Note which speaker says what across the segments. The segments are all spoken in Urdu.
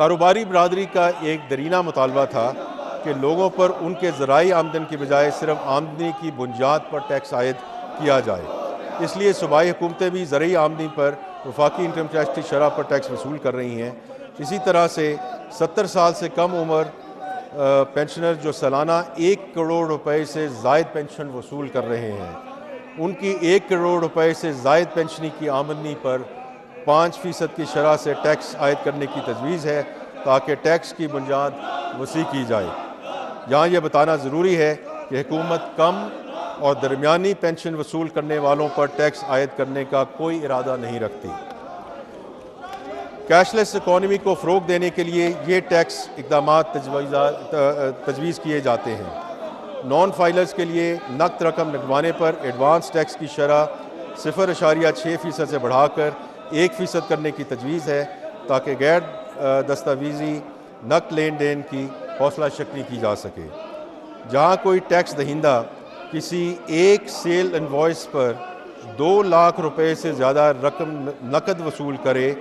Speaker 1: کاروباری برادری کا ایک درینہ مطالبہ تھا کہ لوگوں پر ان کے ذرائع آمدن کی بجائے صرف آمدنی کی بنیاد پر ٹیکس عائد کیا جائے۔ اس لیے صوبائی حکومتیں بھی زرعی آمدنی پر وفاقی انکم ٹیکس کی شرح پر ٹیکس وصول کر رہی ہیں۔ اسی طرح سے 70 سال سے کم عمر پینشنر جو سالانہ 1 کروڑ روپے سے زائد پینشن وصول کر رہے ہیں، ان کی 1 کروڑ روپے سے زائد پینشنی کی آمدنی پر 5% کی شرح سے ٹیکس عائد کرنے کی تجویز ہے تاکہ ٹیکس کی بنیاد وسیع کی جائے۔ یہاں یہ بتانا ضروری ہے کہ حکومت کم اور درمیانی پینشن وصول کرنے والوں پر ٹیکس عائد کرنے کا کوئی ارادہ نہیں رکھتی۔ کیش لیس اکانومی کو فروغ دینے کے لیے یہ ٹیکس اقدامات تجویز کیے جاتے ہیں۔ نان فائلرز کے لیے نقد رقم نکلوانے پر ایڈوانس ٹیکس کی شرح 0.6% سے بڑھا کر 1% کرنے کی تجویز ہے تاکہ غیر دستاویزی نقد لین دین کی حوصلہ شکنی کی جا سکے۔ جہاں کوئی ٹیکس دہندہ کسی ایک سیل انوائس پر 2 لاکھ روپے سے زیادہ رقم نقد وصول کرے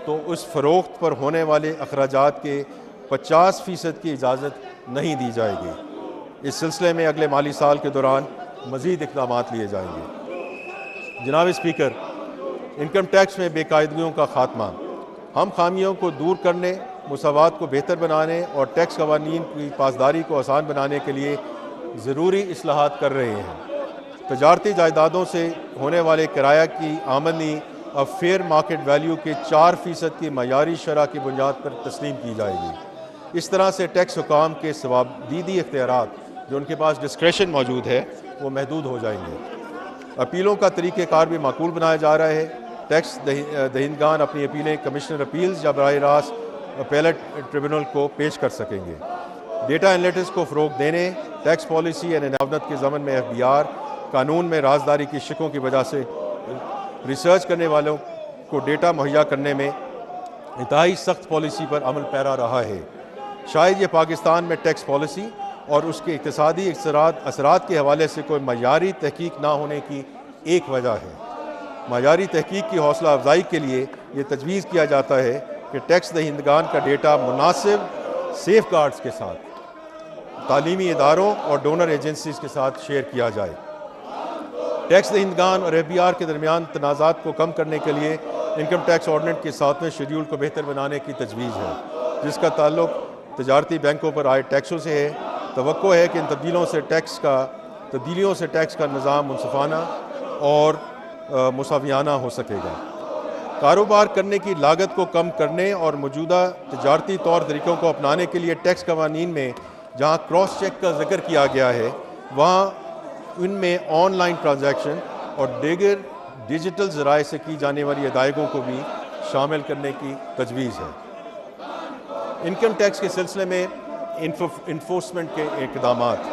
Speaker 1: تو اس فروخت پر ہونے والے اخراجات کے 50% کی اجازت نہیں دی جائے گی۔ اس سلسلے میں اگلے مالی سال کے دوران مزید اقدامات لیے جائیں گے۔ جناب اسپیکر، انکم ٹیکس میں بے قاعدگیوں کا خاتمہ۔ ہم خامیوں کو دور کرنے، مساوات کو بہتر بنانے اور ٹیکس قوانین کی پاسداری کو آسان بنانے کے لیے ضروری اصلاحات کر رہے ہیں۔ تجارتی جائیدادوں سے ہونے والے کرایہ کی آمدنی اب فیئر مارکیٹ ویلیو کے 4% کی معیاری شرح کی بنیاد پر تسلیم کی جائے گی۔ اس طرح سے ٹیکس حکام کے ثوابدیدی اختیارات جو ان کے پاس ڈسکریشن موجود ہے وہ محدود ہو جائیں گے۔ اپیلوں کا طریقہ کار بھی معقول بنایا جا رہا ہے۔ ٹیکس دہندگان اپنی اپیلیں کمشنر اپیلز یا براہ راست اپیلٹ ٹریبونل کو پیش کر سکیں گے۔ ڈیٹا انالیٹکس کو فروغ دینے، ٹیکس پالیسی اور معاونت کے ضمن میں FBR قانون میں رازداری کی شکوں کی وجہ سے ریسرچ کرنے والوں کو ڈیٹا مہیا کرنے میں انتہائی سخت پالیسی پر عمل پیرا رہا ہے۔ شاید یہ پاکستان میں ٹیکس پالیسی اور اس کے اقتصادی اثرات کے حوالے سے کوئی معیاری تحقیق نہ ہونے کی ایک وجہ ہے۔ معیاری تحقیق کی حوصلہ افزائی کے لیے یہ تجویز کیا جاتا ہے کہ ٹیکس دہندگان کا ڈیٹا مناسب سیف گارڈز کے ساتھ تعلیمی اداروں اور ڈونر ایجنسیز کے ساتھ شیئر کیا جائے۔ ٹیکس دہندگان اور FBR کے درمیان تنازعات کو کم کرنے کے لیے انکم ٹیکس آرڈیننس کے 7ویں شیڈول کو بہتر بنانے کی تجویز ہے، جس کا تعلق تجارتی بینکوں پر عائد ٹیکسوں سے ہے۔ توقع ہے کہ ان تبدیلیوں سے ٹیکس کا نظام منصفانہ اور مساویانہ ہو سکے گا۔ کاروبار کرنے کی لاگت کو کم کرنے اور موجودہ تجارتی طور طریقوں کو اپنانے کے لیے ٹیکس قوانین میں جہاں کراس چیک کا ذکر کیا گیا ہے، وہاں ان میں آن لائن ٹرانزیکشن اور دیگر ڈیجیٹل ذرائع سے کی جانے والی ادائیگیوں کو بھی شامل کرنے کی تجویز ہے۔ انکم ٹیکس کے سلسلے میں انفورسمنٹ کے اقدامات۔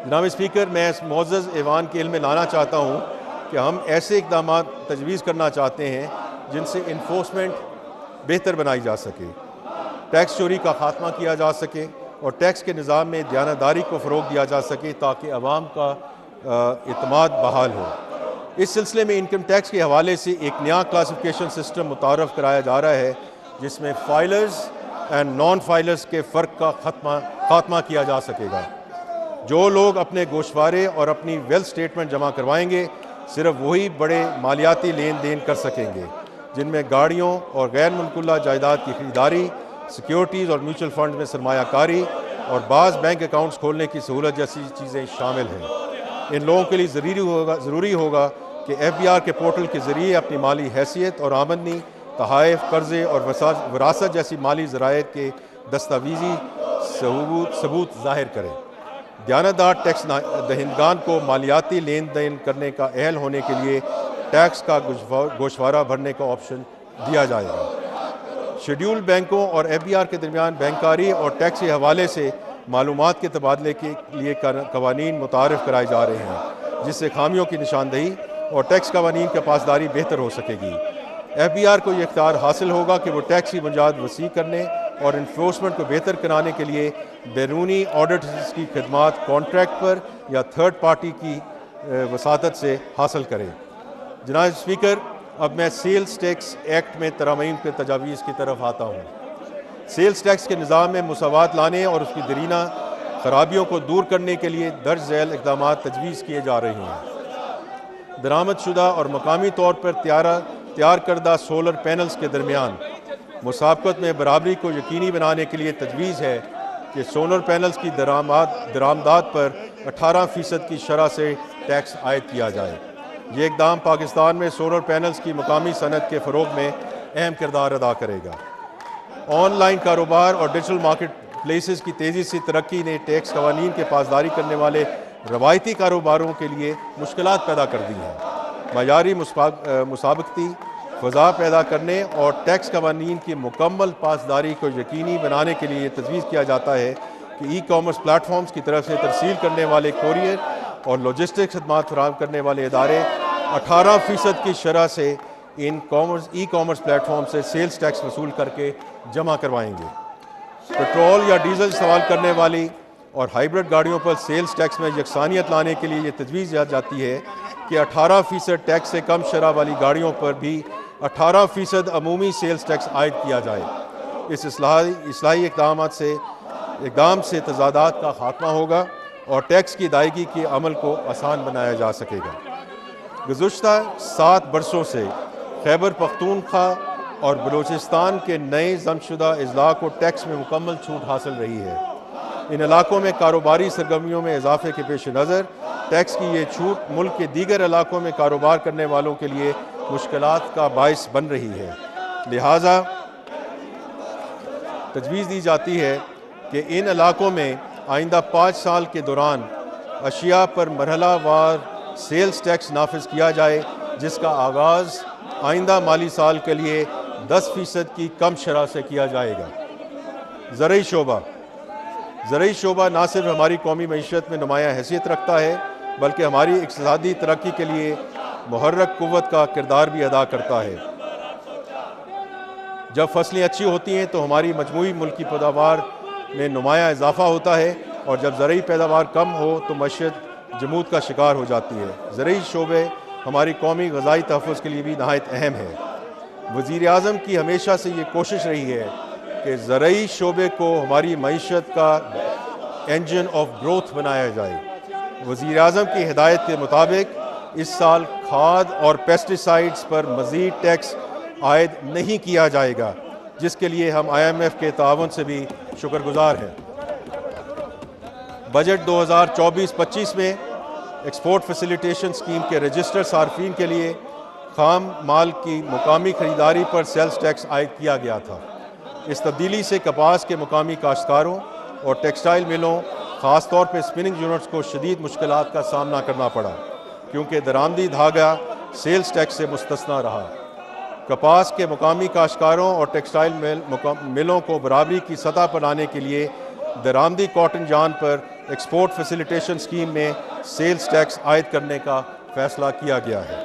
Speaker 1: جناب اسپیکر، میں اس معزز ایوان کے علم میں لانا چاہتا ہوں کہ ہم ایسے اقدامات تجویز کرنا چاہتے ہیں جن سے انفورسمنٹ بہتر بنائی جا سکے، ٹیکس چوری کا خاتمہ کیا جا سکے اور ٹیکس کے نظام میں دیانتداری کو فروغ دیا جا سکے تاکہ عوام کا اعتماد بحال ہو۔ اس سلسلے میں انکم ٹیکس کے حوالے سے ایک نیا کلاسیفیکیشن سسٹم متعارف کرایا جا رہا ہے جس میں فائلرز اینڈ نان فائلرز کے فرق کا خاتمہ کیا جا سکے گا۔ جو لوگ اپنے گوشوارے اور اپنی ویلتھ سٹیٹمنٹ جمع کروائیں گے صرف وہی بڑے مالیاتی لین دین کر سکیں گے، جن میں گاڑیوں اور غیر منقولہ جائیداد کی خریداری، سیکیورٹیز اور میوچل فنڈز میں سرمایہ کاری اور بعض بینک اکاؤنٹس کھولنے کی سہولت جیسی چیزیں شامل ہیں۔ ان لوگوں کے لیے ضروری ہوگا کہ FBR کے پورٹل کے ذریعے اپنی مالی حیثیت اور آمدنی، تحائف، قرضے اور وراثت جیسی مالی ذرائع کے دستاویزی ثبوت ظاہر کریں۔ دیانتدار ٹیکس دہندگان کو مالیاتی لین دین کرنے کا اہل ہونے کے لیے ٹیکس کا گوشوارہ بھرنے کا آپشن دیا جائے گا۔ شیڈول بینکوں اور FBR کے درمیان بینکاری اور ٹیکس کے حوالے سے معلومات کے تبادلے کے لیے قوانین متعارف کرائے جا رہے ہیں، جس سے خامیوں کی نشاندہی اور ٹیکس قوانین کی پاسداری بہتر ہو سکے گی۔ FBR کو یہ اختیار حاصل ہوگا کہ وہ ٹیکس کی بنیاد وسیع کرنے اور انفورسمنٹ کو بہتر بنانے کے لیے بیرونی آڈیٹرز کی خدمات کانٹریکٹ پر یا تھرڈ پارٹی کی وساطت سے حاصل کرے۔ جناب اسپیکر، اب میں سیلز ٹیکس ایکٹ میں ترامیم کے تجاویز کی طرف آتا ہوں۔ سیلز ٹیکس کے نظام میں مساوات لانے اور اس کی درینہ خرابیوں کو دور کرنے کے لیے درج ذیل اقدامات تجویز کیے جا رہے ہیں۔ درآمد شدہ اور مقامی طور پر تیار کردہ سولر پینلز کے درمیان مسابقت میں برابری کو یقینی بنانے کے لیے تجویز ہے کہ سولر پینلز کی درآمدات پر 18% کی شرح سے ٹیکس عائد کیا جائے۔ یہ اقدام پاکستان میں سولر پینلز کی مقامی صنعت کے فروغ میں اہم کردار ادا کرے گا۔ آن لائن کاروبار اور ڈیجیٹل مارکیٹ پلیسز کی تیزی سے ترقی نے ٹیکس قوانین کے پاسداری کرنے والے روایتی کاروباروں کے لیے مشکلات پیدا کر دی ہیں۔ معیاری مسابقتی فضا پیدا کرنے اور ٹیکس قوانین کی مکمل پاسداری کو یقینی بنانے کے لیے یہ تجویز کیا جاتا ہے کہ ای کامرس پلیٹ فارمز کی طرف سے ترسیل کرنے والے کوریئر اور لاجسٹک خدمات فراہم کرنے والے ادارے 18% کی شرح سے ای کامرس پلیٹ فارم سے سیلز ٹیکس وصول کر کے جمع کروائیں گے۔ پیٹرول یا ڈیزل استعمال کرنے والی اور ہائیبرڈ گاڑیوں پر سیلز ٹیکس میں یکسانیت لانے کے لیے یہ تجویز جاتی ہے کہ 18% ٹیکس سے کم شرح والی گاڑیوں پر بھی 18% عمومی سیلز ٹیکس عائد کیا جائے۔ اس اصلاحی اقدام سے تضادات کا خاتمہ ہوگا اور ٹیکس کی ادائیگی کے عمل کو آسان بنایا جا سکے گا۔ گزشتہ 7 برسوں سے خیبر پختونخوا اور بلوچستان کے نئے ضم شدہ اضلاع کو ٹیکس میں مکمل چھوٹ حاصل رہی ہے۔ ان علاقوں میں کاروباری سرگرمیوں میں اضافے کے پیش نظر ٹیکس کی یہ چھوٹ ملک کے دیگر علاقوں میں کاروبار کرنے والوں کے لیے مشکلات کا باعث بن رہی ہے۔ لہٰذا تجویز دی جاتی ہے کہ ان علاقوں میں آئندہ 5 سال کے دوران اشیاء پر مرحلہ وار سیلز ٹیکس نافذ کیا جائے، جس کا آغاز آئندہ مالی سال کے لیے 10% کی کم شرح سے کیا جائے گا۔ زرعی شعبہ نہ صرف ہماری قومی معیشت میں نمایاں حیثیت رکھتا ہے بلکہ ہماری اقتصادی ترقی کے لیے محرک قوت کا کردار بھی ادا کرتا ہے۔ جب فصلیں اچھی ہوتی ہیں تو ہماری مجموعی ملکی پیداوار میں نمایاں اضافہ ہوتا ہے، اور جب زرعی پیداوار کم ہو تو معیشت جمود کا شکار ہو جاتی ہے۔ زرعی شعبے ہماری قومی غذائی تحفظ کے لیے بھی نہایت اہم ہے۔ وزیر اعظم کی ہمیشہ سے یہ کوشش رہی ہے کہ زرعی شعبے کو ہماری معیشت کا انجن آف گروتھ بنایا جائے۔ وزیر اعظم کی ہدایت کے مطابق اس سال کھاد اور پیسٹی سائیڈز پر مزید ٹیکس عائد نہیں کیا جائے گا، جس کے لیے ہم IMF کے تعاون سے بھی شکر گزار ہیں۔ بجٹ 2024-25 میں ایکسپورٹ فیسیلیٹیشن اسکیم کے رجسٹر صارفین کے لیے خام مال کی مقامی خریداری پر سیلز ٹیکس عائد کیا گیا تھا۔ اس تبدیلی سے کپاس کے مقامی کاشتکاروں اور ٹیکسٹائل ملوں، خاص طور پہ اسپننگ یونٹس کو شدید مشکلات کا سامنا کرنا پڑا، کیونکہ درآمدی دھاگا سیلز ٹیکس سے مستثنیٰ رہا۔ کپاس کے مقامی کاشتکاروں اور ٹیکسٹائل ملوں کو برابری کی سطح پر لانے کے لیے درآمدی کاٹن جان پر ایکسپورٹ فیسیلیٹیشن اسکیم میں سیلز ٹیکس عائد کرنے کا فیصلہ کیا گیا ہے۔